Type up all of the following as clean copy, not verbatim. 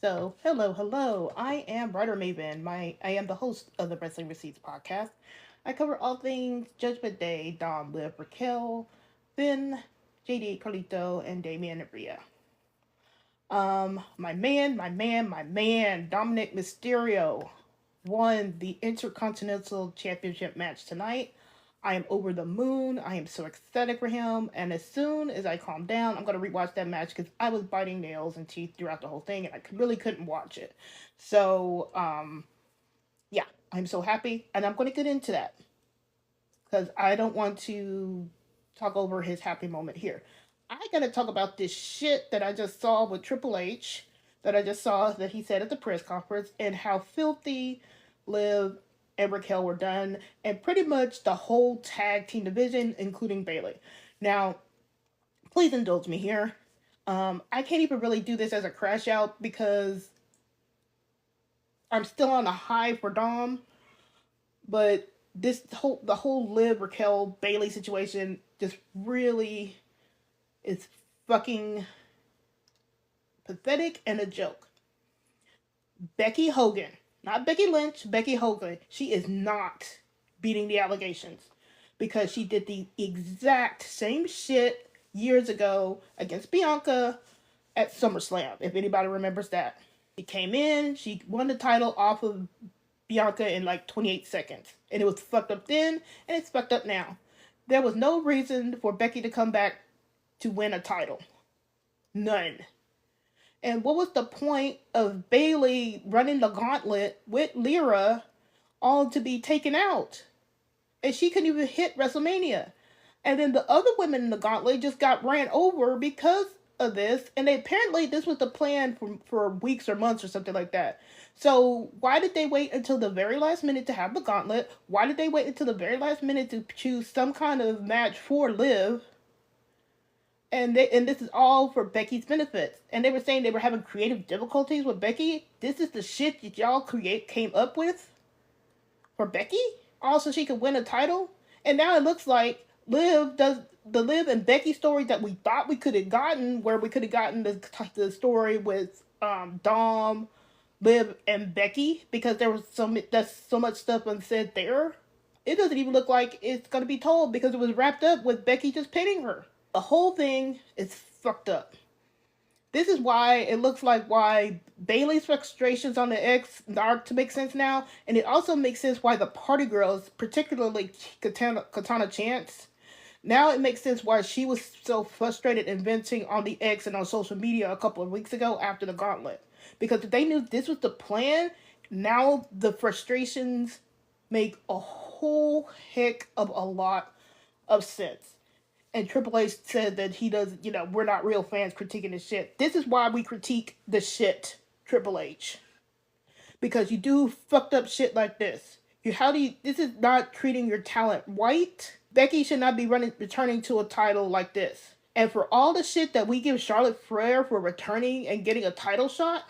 So, hello. I am WriterMaven. I am the host of the Wrestling Receipts podcast. I cover all things Judgment Day, Dom, Liv, Raquel, Finn, JD, Carlito, and Damian and Rhea. My man, Dominik Mysterio won the Intercontinental Championship match tonight. I am over the moon. I am so ecstatic for him. And as soon as I calm down, I'm going to rewatch that match because I was biting nails and teeth throughout the whole thing and I really couldn't watch it. So, yeah, I'm so happy. And I'm going to get into that because I don't want to talk over his happy moment here. I got to talk about this shit that I just saw with Triple H, that I just saw that he said at the press conference, and how filthy Liv and Raquel were done, and pretty much the whole tag team division, including Bayley. Now, please indulge me here. I can't even really do this as a crash out because I'm still on a high for Dom, but the whole Liv Raquel Bayley situation just really is fucking pathetic and a joke. Becky Hogan, not Becky Lynch, Becky Hogan, she is not beating the allegations because she did the exact same shit years ago against Bianca at SummerSlam, if anybody remembers that. She came in, she won the title off of Bianca in like 28 seconds. And it was fucked up then, and it's fucked up now. There was no reason for Becky to come back to win a title. None. And what was the point of Bayley running the gauntlet with Lyra all to be taken out? And she couldn't even hit WrestleMania. And then the other women in the gauntlet just got ran over because of this. And apparently this was the plan for weeks or months or something like that. So why did they wait until the very last minute to have the gauntlet? Why did they wait until the very last minute to choose some kind of match for Liv? And this is all for Becky's benefits. And they were saying they were having creative difficulties with Becky. This is the shit that y'all came up with for Becky? Also, she could win a title. And now it looks like Liv does the Liv and Becky story that we thought we could have gotten, where we could have gotten the story with Dom, Liv, and Becky, because there was so much stuff unsaid there. It doesn't even look like it's gonna be told because it was wrapped up with Becky just pinning her. The whole thing is fucked up. This is why it looks like why Bayley's frustrations on the X are to make sense now, and it also makes sense why the party girls, particularly Katana Chance, now it makes sense why she was so frustrated and venting on the X and on social media a couple of weeks ago after the gauntlet. Because if they knew this was the plan, now the frustrations make a whole heck of a lot of sense. And Triple H said that he does, we're not real fans critiquing this shit. This is why we critique the shit, Triple H. Because you do fucked up shit like this. This is not treating your talent right. Becky should not be returning to a title like this. And for all the shit that we give Charlotte Flair for returning and getting a title shot,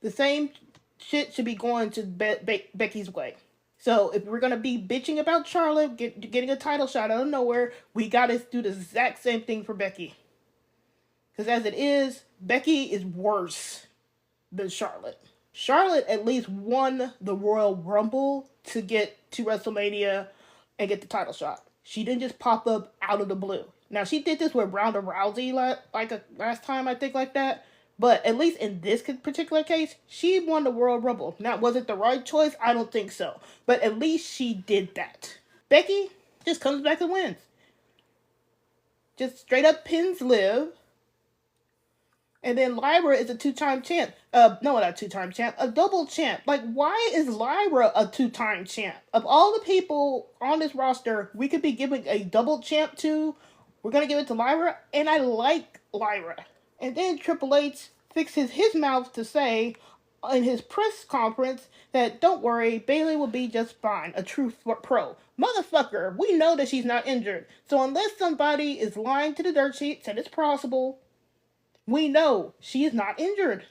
the same shit should be going to Becky's way. So if we're gonna be bitching about Charlotte getting a title shot out of nowhere, we gotta do the exact same thing for Becky. Because as it is, Becky is worse than Charlotte. Charlotte at least won the Royal Rumble to get to WrestleMania and get the title shot. She didn't just pop up out of the blue. Now she did this with Ronda Rousey last time, I think, like that. But at least in this particular case, she won the Royal Rumble. Now, was it the right choice? I don't think so. But at least she did that. Becky just comes back and wins. Just straight up pins Liv. And then Lyra is a two-time champ. No, not a two-time champ. A double champ. Like, why is Lyra a two-time champ? Of all the people on this roster we could be giving a double champ to, we're going to give it to Lyra. And I like Lyra. And then Triple H fixes his mouth to say in his press conference that, don't worry, Bayley will be just fine, a true pro. Motherfucker, we know that she's not injured. So unless somebody is lying to the dirt sheets, and it's possible, we know she is not injured.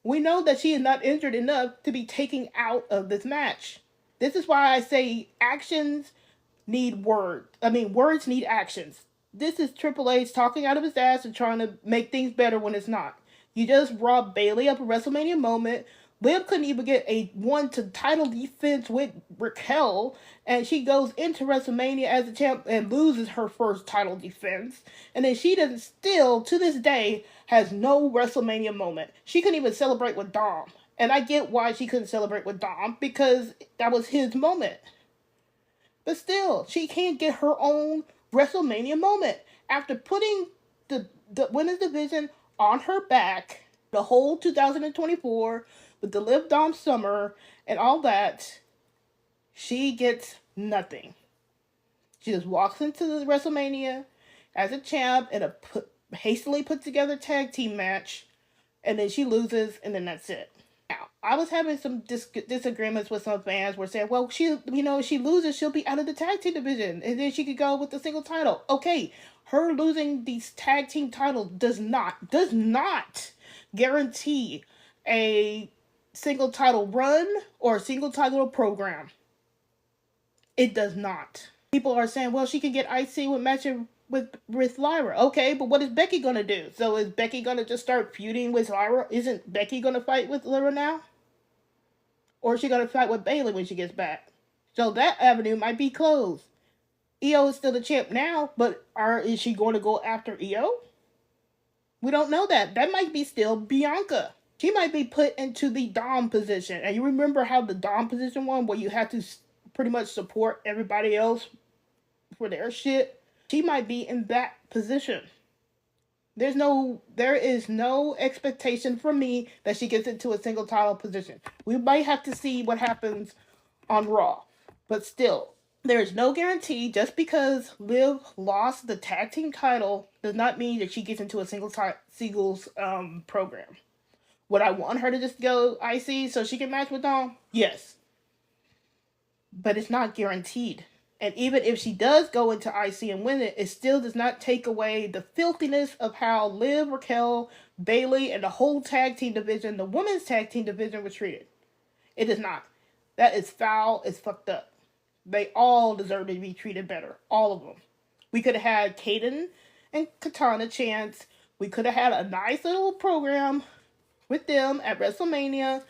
We know that she is not injured enough to be taken out of this match. This is why I say actions need words. Words need actions. This is Triple H talking out of his ass and trying to make things better when it's not. You just robbed Bayley of a WrestleMania moment. Liv couldn't even get a title defense with Raquel, and she goes into WrestleMania as a champ and loses her first title defense. And then she doesn't still, to this day, has no WrestleMania moment. She couldn't even celebrate with Dom. And I get why she couldn't celebrate with Dom, because that was his moment. But still, she can't get her own WrestleMania moment. After putting the women's division on her back the whole 2024 with the Liv Dom Summer and all that, she gets nothing. She just walks into the WrestleMania as a champ in a hastily put together tag team match, and then she loses, and then that's it. Now, I was having some disagreements with some fans. Were saying, well, she loses, she'll be out of the tag team division, and then she could go with the single title. Okay, her losing these tag team titles does not guarantee a single title run or a single title program. It does not. People are saying, well, she can get IC with matching with Lyra. Okay, but what is Becky going to do? So is Becky going to just start feuding with Lyra? Isn't Becky going to fight with Lyra now? Or is she going to fight with Bayley when she gets back? So that avenue might be closed. Io is still the champ now, but is she going to go after Io? We don't know that. That might be still Bianca. She might be put into the Dom position. And you remember how the Dom position one, where you had to pretty much support everybody else for their shit? She might be in that position. There is no expectation from me that she gets into a single title position. We might have to see what happens on Raw. But still, there is no guarantee. Just because Liv lost the tag team title does not mean that she gets into a singles program. Would I want her to just go IC so she can match with Dom? Yes. But it's not guaranteed. And even if she does go into IC and win it, it still does not take away the filthiness of how Liv, Raquel, Bayley, and the whole tag team division, the women's tag team division, was treated. It is not. That is foul. It's fucked up. They all deserve to be treated better. All of them. We could have had Kaden and Katana chance. We could have had a nice little program with them at WrestleMania.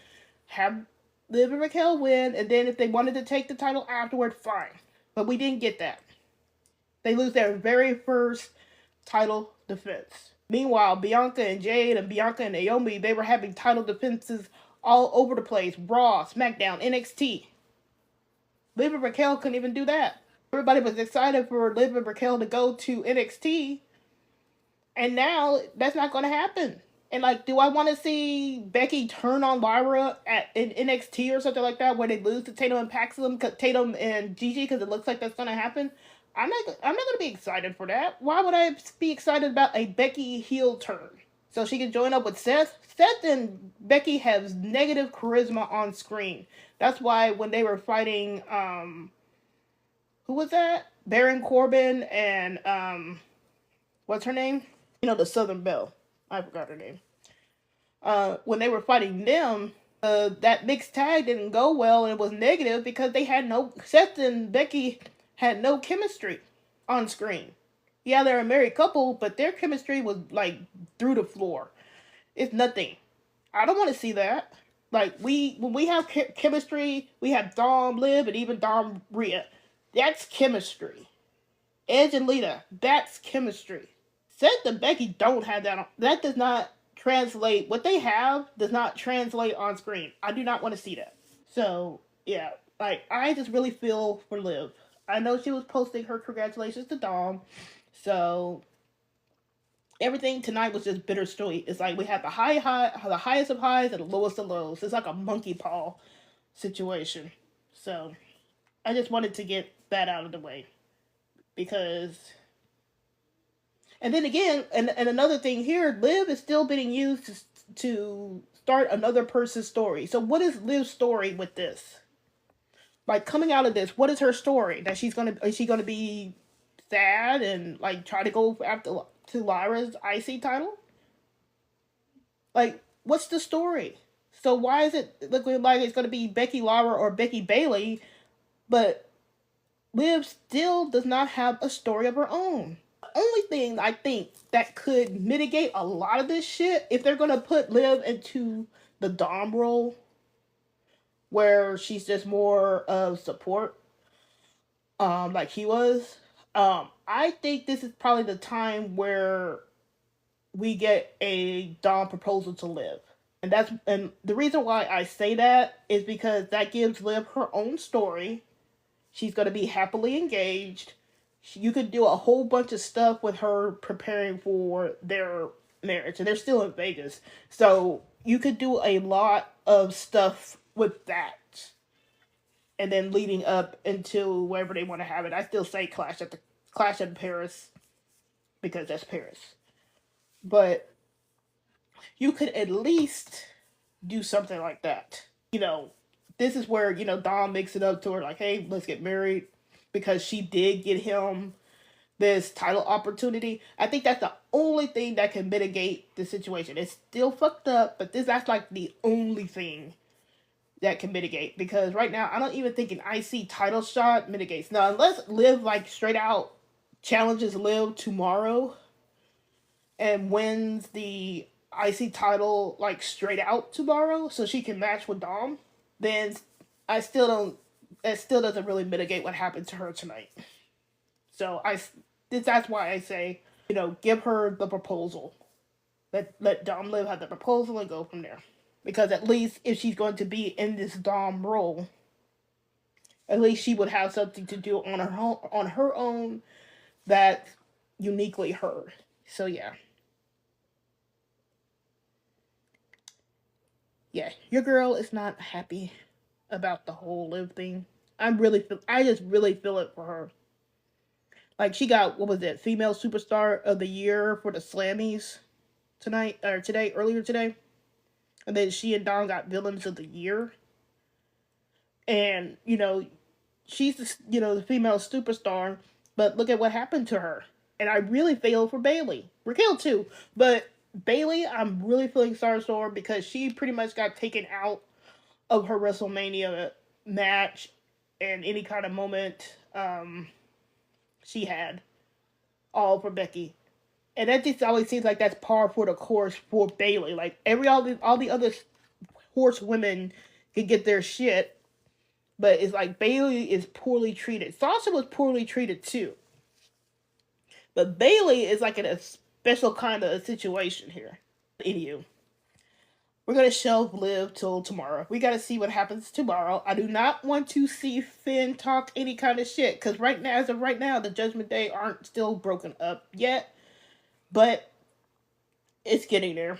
Have Liv and Raquel win. And then if they wanted to take the title afterward, fine. But we didn't get that. They lose their very first title defense. Meanwhile, Bianca and Jade and Bianca and Naomi, they were having title defenses all over the place. Raw, SmackDown, NXT. Liv and Raquel couldn't even do that. Everybody was excited for Liv and Raquel to go to NXT. And now, that's not going to happen. And, like, do I want to see Becky turn on Lyra in NXT or something like that, where they lose to Tatum and Gigi, because it looks like that's going to happen? I'm not going to be excited for that. Why would I be excited about a Becky heel turn? So she can join up with Seth? Seth and Becky have negative charisma on screen. That's why when they were fighting, who was that? Baron Corbin and, what's her name? The Southern Belle. I forgot her name. When they were fighting them, that mixed tag didn't go well, and it was negative because Seth and Becky had no chemistry on screen. Yeah, they're a married couple, but their chemistry was like through the floor. It's nothing. I don't want to see that. Like, when we have chemistry, we have Dom, Liv, and even Dom, Rhea. That's chemistry. Edge and Lita, that's chemistry. Seth and Becky don't have that. That does not translate. What they have does not translate on screen. I do not want to see that. So, yeah. Like, I just really feel for Liv. I know she was posting her congratulations to Dom. So, everything tonight was just bittersweet. It's like we have the highest of highs and the lowest of lows. It's like a monkey paw situation. So, I just wanted to get that out of the way. Because... And then again, and another thing here, Liv is still being used to start another person's story. So what is Liv's story with this? Like, coming out of this, what is her story? That is she gonna be sad and like try to go after to Lyra's IC title? Like, what's the story? So why is it looking like it's gonna be Becky Lyra or Becky Bayley, but Liv still does not have a story of her own? only thing I think that could mitigate a lot of this shit, if they're gonna put Liv into the Dom role, where she's just more of support, like he was. I think this is probably the time where we get a Dom proposal to Liv. And the reason why I say that is because that gives Liv her own story. She's going to be happily engaged. You could do a whole bunch of stuff with her preparing for their marriage, and they're still in Vegas. So you could do a lot of stuff with that, and then leading up into wherever they want to have it. I still say Clash at Paris because that's Paris, but you could at least do something like that. This is where, Dom makes it up to her, like, hey, let's get married, because she did get him this title opportunity. I think that's the only thing that can mitigate the situation. It's still fucked up, but that's like the only thing that can mitigate, because right now I don't even think an IC title shot mitigates. Now, unless Liv, like, straight out challenges Liv tomorrow and wins the IC title, like, straight out tomorrow so she can match with Dom, then I still don't. It still doesn't really mitigate what happened to her tonight. So that's why I say, give her the proposal. Let Dom Liv have the proposal and go from there. Because at least if she's going to be in this Dom role, at least she would have something to do on her own that's uniquely her. So yeah. Yeah, your girl is not happy about the whole Liv thing. I just really feel it for her. Like, she got, what was it, female superstar of the year for the Slammies earlier today. And then she and Don got villains of the year. And, she's the female superstar, but look at what happened to her. And I really feel for Bayley. Raquel too, but Bayley, I'm really feeling sorry for her, because she pretty much got taken out of her WrestleMania match and any kind of moment she had, all for Becky. And that just always seems like that's par for the course for Bayley. Like, all the other horsewomen can get their shit, but it's like Bayley is poorly treated. Sasha was poorly treated too, but Bayley is like in a special kind of situation here. Anywho, we're gonna shelve Liv till tomorrow. We gotta see what happens tomorrow. I do not want to see Finn talk any kind of shit, because as of right now, the Judgment Day aren't still broken up yet, but it's getting there.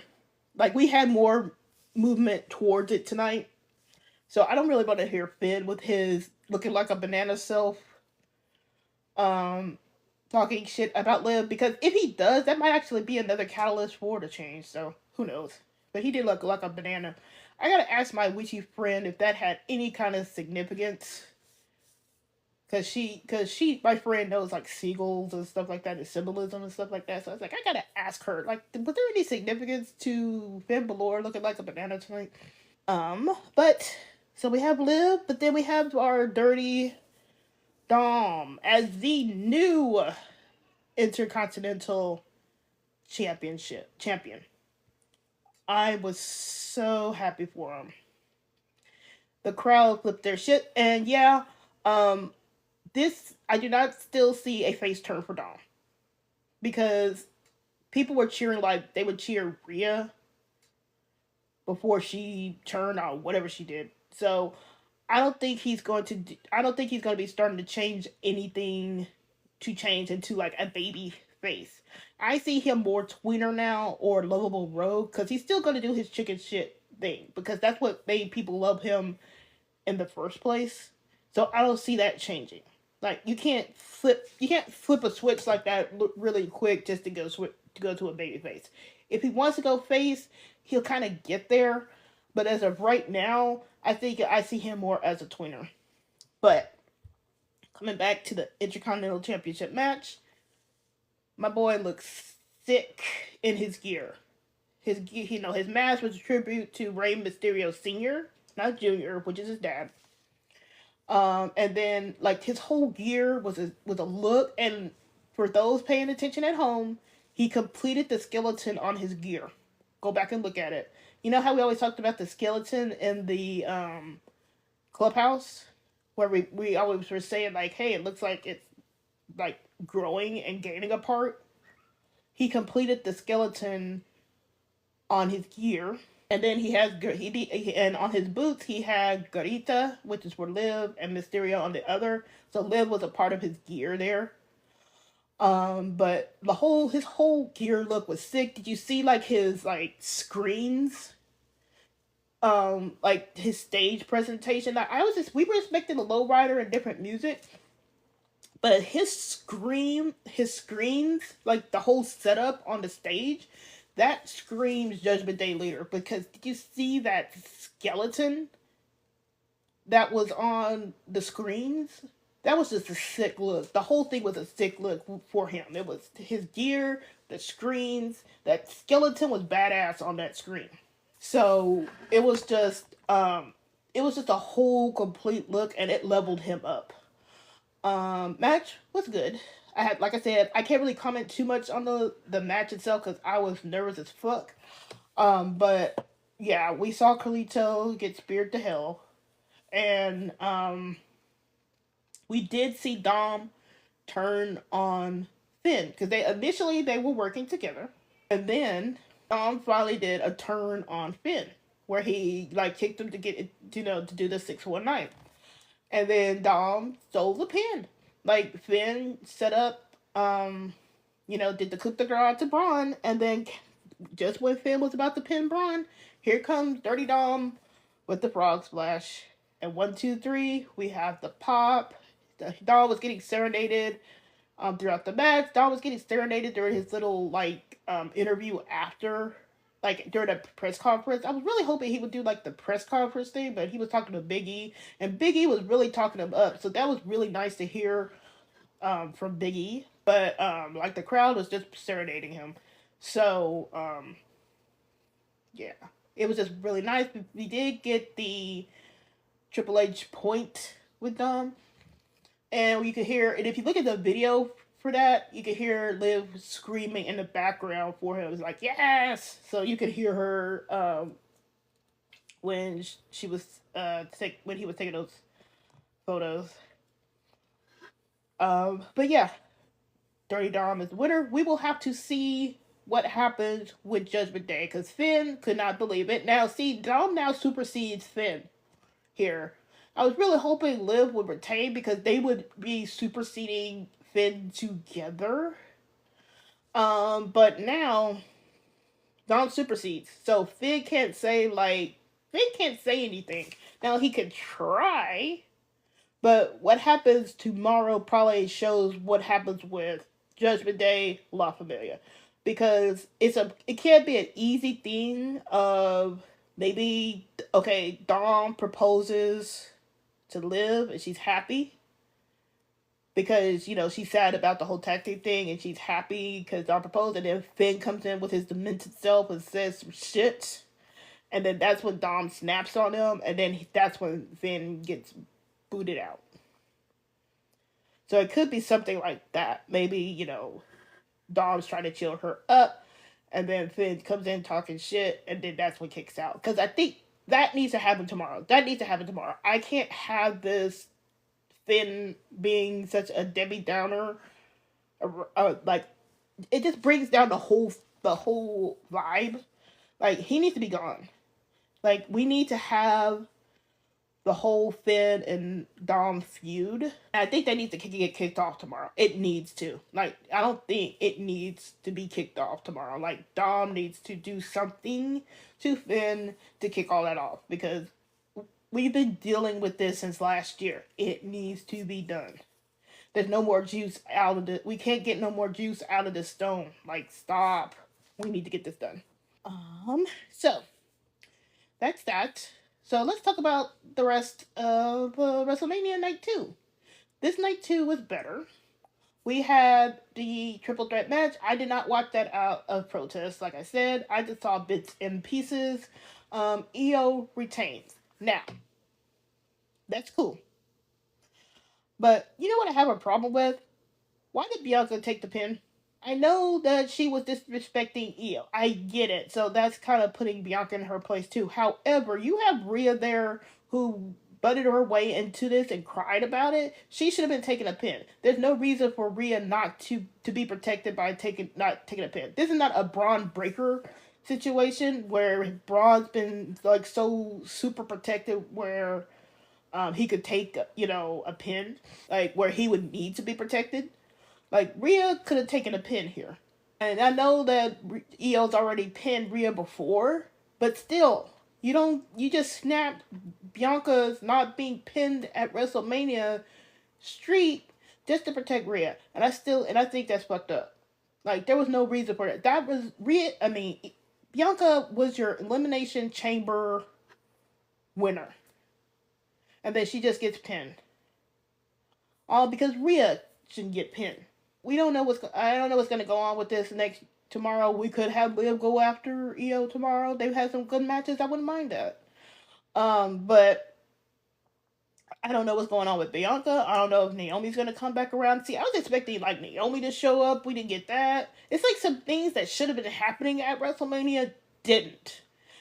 Like, we had more movement towards it tonight, so I don't really want to hear Finn with his looking like a banana self, talking shit about Liv, because if he does, that might actually be another catalyst for the change. So who knows? But he did look like a banana. I gotta ask my witchy friend if that had any kind of significance, because my friend knows, like, seagulls and stuff like that, and symbolism and stuff like that. So I was like, I gotta ask her, like, was there any significance to Finn Balor looking like a banana tonight? But so we have Liv, but then we have our dirty Dom as the new Intercontinental champion. I was so happy for him. The crowd flipped their shit, and yeah, this, I do not still see a face turn for Dom, because people were cheering, like they would cheer Rhea before she turned on whatever she did. So I don't think he's going to. I don't think he's going to be starting to change anything to change into, like, a baby face. I see him more tweener now, or lovable rogue, because he's still going to do his chicken shit thing, because that's what made people love him in the first place. So I don't see that changing. Like, you can't flip a switch like that really quick just to go to a baby face. If he wants to go face, he'll kind of get there. But as of right now, I think I see him more as a tweener. But coming back to the Intercontinental Championship match, my boy looks sick in his gear. His mask was a tribute to Rey Mysterio Sr., not Jr., which is his dad. And then, like, his whole gear was a look, and For those paying attention at home, he completed the skeleton on his gear. Go back and look at it. You know how we always talked about the skeleton in the clubhouse? Where we always were saying, like, hey, it looks like it's like growing and gaining apart. He completed the skeleton on his gear. And then and on his boots he had Garita, which is for Liv, and Mysterio on the other. So Liv was a part of his gear there. But his whole gear look was sick. Did you see like his like screens? Like his stage presentation. Like, we were expecting a lowrider and different music, but his screens, like the whole setup on the stage, that screams Judgment Day leader. Because did you see that skeleton that was on the screens? That was just a sick look. The whole thing was a sick look for him. It was his gear, the screens. That skeleton was badass on that screen. So it was just a whole complete look, and it leveled him up. Match was good. Like I said, I can't really comment too much on the match itself because I was nervous as fuck. But yeah, we saw Carlito get speared to hell, and we did see Dom turn on Finn because they were working together, and then Dom finally did a turn on Finn where he like kicked him to get to do the 619, and then Dom stole the pin. Like Finn set up, did the coup de grace to Braun, and then just when Finn was about to pin Braun, here comes Dirty Dom with the frog splash. And 1, 2, 3, we have the pop. Dom was getting serenaded throughout the match. Dom was getting serenaded during his little interview after, like during a press conference. I was really hoping he would do like the press conference thing, but he was talking to Big E, and Big E was really talking him up. So that was really nice to hear from Big E. But like the crowd was just serenading him. So yeah, it was just really nice. We did get the Triple H point with Dom, and you could hear. And if you look at the video for that, you could hear Liv screaming in the background for him. It was like, yes! So you could hear her when she was when he was taking those photos. But yeah, Dirty Dom is the winner. We will have to see what happens with Judgment Day because Finn could not believe it. Now, see, Dom now supersedes Finn here. I was really hoping Liv would retain because they would be superseding Finn together. But now Dom supersedes, so Finn can't say anything. Now he could try, but what happens tomorrow probably shows what happens with Judgment Day, La Familia, because it can't be an easy thing of maybe Dom proposes to Liv and she's happy because she's sad about the whole tactic thing and she's happy because Dom proposed, and then Finn comes in with his demented self and says some shit, and then that's when Dom snaps on him, and then that's when Finn gets booted out. So it could be something like that. Maybe Dom's trying to chill her up, and then Finn comes in talking shit, and then that's what kicks out. Because I think that needs to happen tomorrow. I can't have this Finn being such a Debbie Downer. Like, it just brings down the whole vibe. Like, he needs to be gone. Like, we need to have the whole Finn and Dom feud. And I think that needs to get kicked off tomorrow. It needs to. Like, I don't think it needs to be kicked off tomorrow. Like, Dom needs to do something to Finn to kick all that off. Because we've been dealing with this since last year. It needs to be done. There's no more juice out of it. We can't get no more juice out of this stone. Like, stop. We need to get this done. So, that's that. So let's talk about the rest of WrestleMania Night 2. This Night 2 was better. We had the triple threat match. I did not watch that out of protest, like I said. I just saw bits and pieces. EO retains. Now, that's cool. But you know what I have a problem with? Why did Bianca take the pin? I know that she was disrespecting Io. I get it. So that's kind of putting Bianca in her place too. However, you have Rhea there who butted her way into this and cried about it. She should have been taking a pin. There's no reason for Rhea not to be protected by not taking a pin. This is not a Braun Breaker situation where Braun's been like so super protected where he could take a pin like where he would need to be protected. Like Rhea could have taken a pin here, and I know that Io's already pinned Rhea before, but still, you just snapped Bianca's not being pinned at WrestleMania streak just to protect Rhea, and I think that's fucked up. Like there was no reason for it. That was Rhea. I mean, Bianca was your Elimination Chamber winner, and then she just gets pinned, all because Rhea shouldn't get pinned. We don't know I don't know what's gonna go on with this next tomorrow. We could have Liv go after Io tomorrow. They've had some good matches. I wouldn't mind that. But I don't know what's going on with Bianca. I don't know if Naomi's gonna come back around. See, I was expecting like Naomi to show up. We didn't get that. It's like some things that should have been happening at WrestleMania didn't.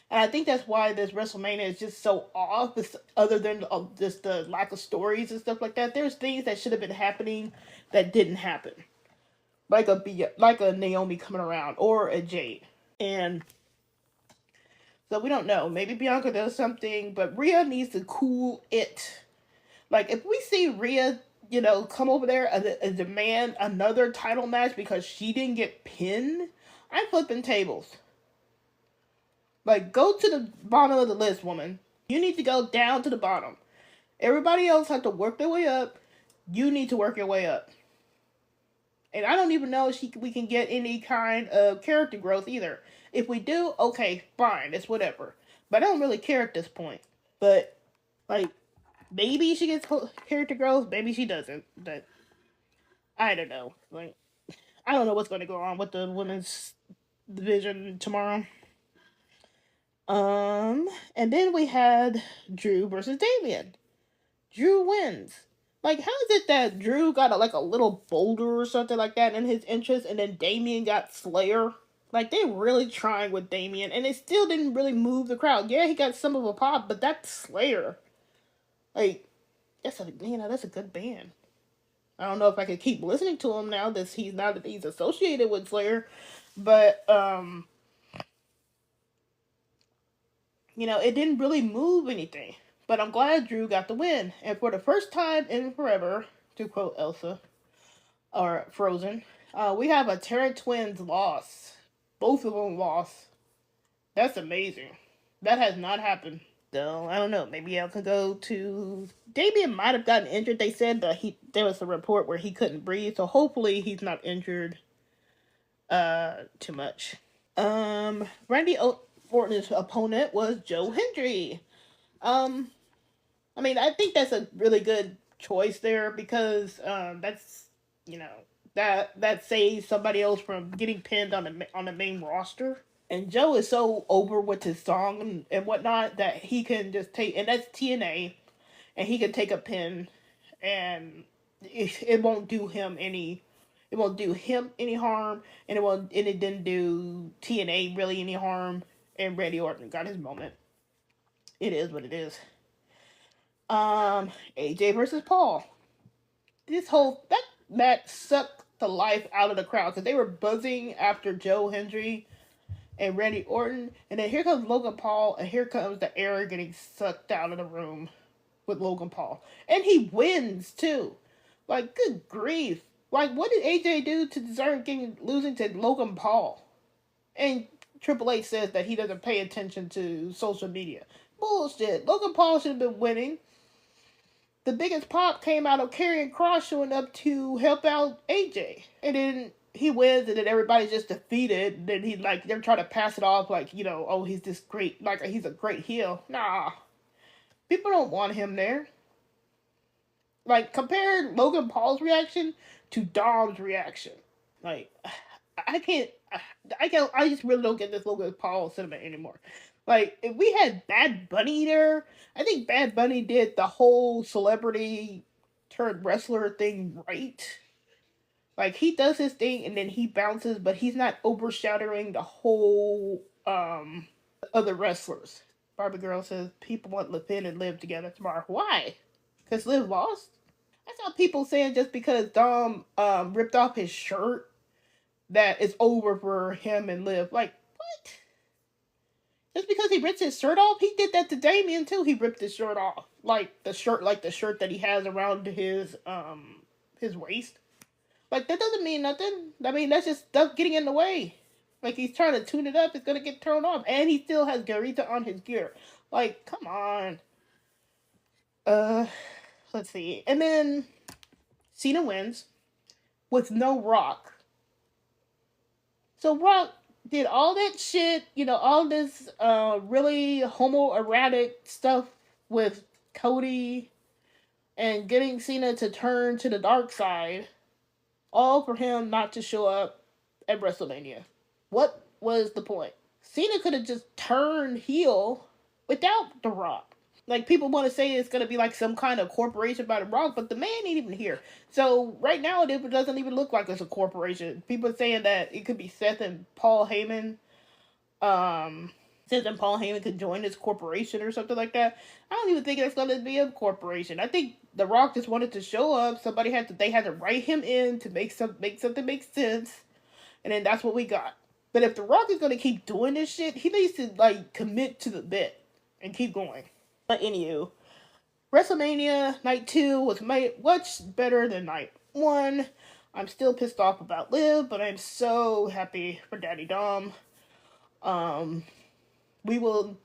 And I think that's why this WrestleMania is just so off. Other than just the lack of stories and stuff like that, there's things that should have been happening that didn't happen, like a Naomi coming around or a Jade. And so we don't know. Maybe Bianca does something, but Rhea needs to cool it. Like if we see Rhea, come over there and demand another title match because she didn't get pinned, I'm flipping tables. Like go to the bottom of the list, woman. You need to go down to the bottom. Everybody else has to work their way up. You need to work your way up. And I don't even know if we can get any kind of character growth either. If we do, okay, fine, it's whatever. But I don't really care at this point. But, like, maybe she gets character growth, maybe she doesn't. But, I don't know. Like, I don't know what's going to go on with the women's division tomorrow. And then we had Drew versus Damian. Drew wins. Like, how is it that Drew got a little boulder or something like that in his interest, and then Damian got Slayer? Like, they really trying with Damian, and it still didn't really move the crowd. Yeah, he got some of a pop, but that's Slayer. Like, that's a good band. I don't know if I could keep listening to him now that he's associated with Slayer, but it didn't really move anything. But I'm glad Drew got the win. And for the first time in forever, to quote Elsa, or Frozen, we have a Terra Twins loss. Both of them lost. That's amazing. That has not happened. So, I don't know. Maybe I could go to... Damian might have gotten injured. They said that there was a report where he couldn't breathe. So, hopefully he's not injured too much. Randy Orton's opponent was Joe Hendry. I mean, I think that's a really good choice there because that's that saves somebody else from getting pinned on the main roster. And Joe is so over with his song and whatnot that he can just take, and that's TNA, and he can take a pin, and it won't do him any. It won't do him any harm, and it didn't do TNA really any harm. And Randy Orton got his moment. It is what it is. AJ versus Paul. That match sucked the life out of the crowd because they were buzzing after Joe Hendry and Randy Orton, and then here comes Logan Paul, and here comes the air getting sucked out of the room with Logan Paul, and he wins too. Like, good grief! Like, what did AJ do to deserve losing to Logan Paul? And Triple H says that he doesn't pay attention to social media. Bullshit. Logan Paul should have been winning. The biggest pop came out of Karrion Kross showing up to help out AJ. And then he wins, and then everybody's just defeated. And then they're trying to pass it off like, oh, he's this great, like he's a great heel. Nah. People don't want him there. Like, compare Logan Paul's reaction to Dom's reaction. Like, I just really don't get this Logan Paul sentiment anymore. Like, if we had Bad Bunny there, I think Bad Bunny did the whole celebrity turned wrestler thing right. Like he does his thing and then he bounces, but he's not overshadowing the whole other wrestlers. Barbie Girl says people want Finn and Liv together tomorrow. Why? Because Liv lost? I saw people saying just because Dom ripped off his shirt that it's over for him and Liv. Like, what? Just because he ripped his shirt off? He did that to Damien too. He ripped his shirt off. Like the shirt that he has around his waist. Like that doesn't mean nothing. I mean that's just stuff getting in the way. Like he's trying to tune it up, it's gonna get thrown off. And he still has Garita on his gear. Like, come on. Uh let's see. And then Cena wins with no Rock. So Rock did all that shit, all this really homoerotic stuff with Cody and getting Cena to turn to the dark side, all for him not to show up at WrestleMania. What was the point? Cena could have just turned heel without The Rock. Like people want to say it's gonna be like some kind of corporation by The Rock, but the man ain't even here. So right now it doesn't even look like it's a corporation. People are saying that it could be Seth and Paul Heyman. Seth and Paul Heyman could join this corporation or something like that. I don't even think it's gonna be a corporation. I think The Rock just wanted to show up. They had to write him in to make something make sense, and then that's what we got. But if The Rock is gonna keep doing this shit, he needs to like commit to the bit and keep going. But anywho, WrestleMania Night 2 was much better than Night 1. I'm still pissed off about Liv, but I'm so happy for Daddy Dom. Um, we will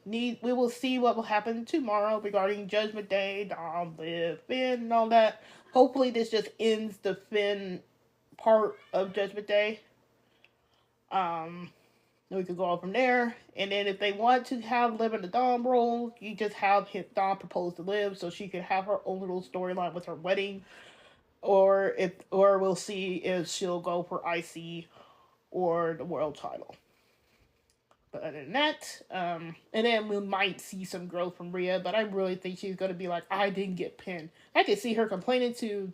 see what will happen tomorrow regarding Judgment Day, Dom, Liv, Finn, and all that. Hopefully, this just ends the Finn part of Judgment Day. We could go on from there. And then if they want to have Liv in the Dom role, you just have Dom propose to Liv so she can have her own little storyline with her wedding. Or we'll see if she'll go for IC or the world title. But other than that, and then we might see some growth from Rhea, but I really think she's gonna be like, I didn't get pinned. I can see her complaining to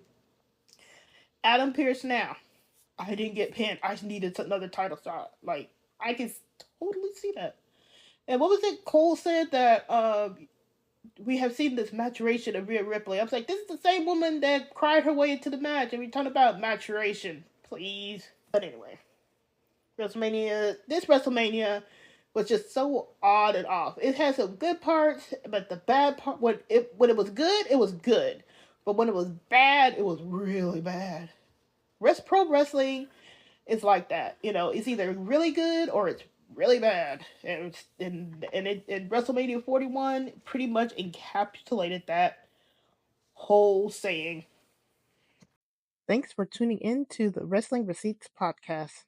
Adam Pearce now. I didn't get pinned. I needed another title shot. Like, I can totally see that. And what was it Cole said that we have seen this maturation of Rhea Ripley. I was like, this is the same woman that cried her way into the match, and we talking about maturation. Please. But anyway. This WrestleMania was just so odd and off. It has some good parts, but the bad part, when it was good, it was good. But when it was bad, it was really bad. Pro wrestling is like that. It's either really good or it's really bad. And WrestleMania 41 pretty much encapsulated that whole saying. Thanks for tuning in to the Wrestling Receipts podcast.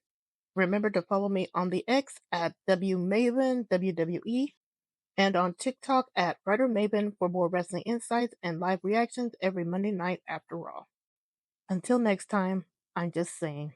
Remember to follow me on the X at WMaven, WWE, and on TikTok at WriterMaven for more wrestling insights and live reactions every Monday night after Raw. Until next time, I'm just saying.